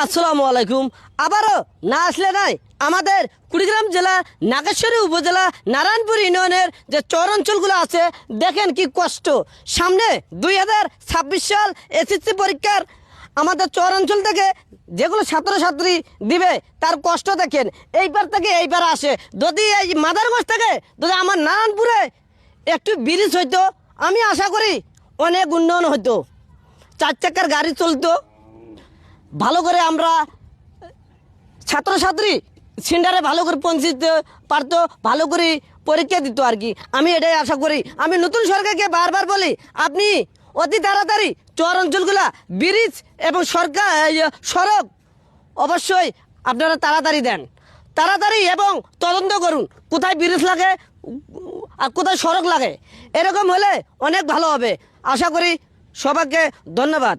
আসসালামু আলাইকুম। আবারও না আসলে নাই আমাদের কুড়িগ্রাম জেলা নাগেশ্বরী উপজেলা নারায়ণপুর ইউনিয়নের যে চর অঞ্চলগুলো আছে, দেখেন কি কষ্ট। সামনে 2026 সাল এসএসসি পরীক্ষার আমাদের চর অঞ্চল থেকে যেগুলো ছাত্রছাত্রী দিবে তার কষ্ট দেখেন। এইবার থেকে এইবার আসে, যদি এই মাদারগঞ্জ থেকে যদি আমার নারায়ণপুরে একটু ব্রিজ হইতো, আমি আশা করি অনেক উন্নয়ন হইতো, 4 চাকার গাড়ি চলতো, ভালো করে আমরা ছাত্রছাত্রী সেন্টারে ভালো করে পৌঁছতে পারতো, ভালো করে পরীক্ষা দিত আর কি। আমি এটাই আশা করি। আমি নতুন সরকারকে বারবার বলি, আপনি অতি তাড়াতাড়ি চর অঞ্চলগুলা ব্রিজ এবং সড়ক অবশ্যই আপনারা তাড়াতাড়ি দেন, তাড়াতাড়ি এবং তদন্ত করুন কোথায় ব্রিজ লাগে আর কোথায় সড়ক লাগে। এরকম হলে অনেক ভালো হবে। আশা করি। সবাইকে ধন্যবাদ।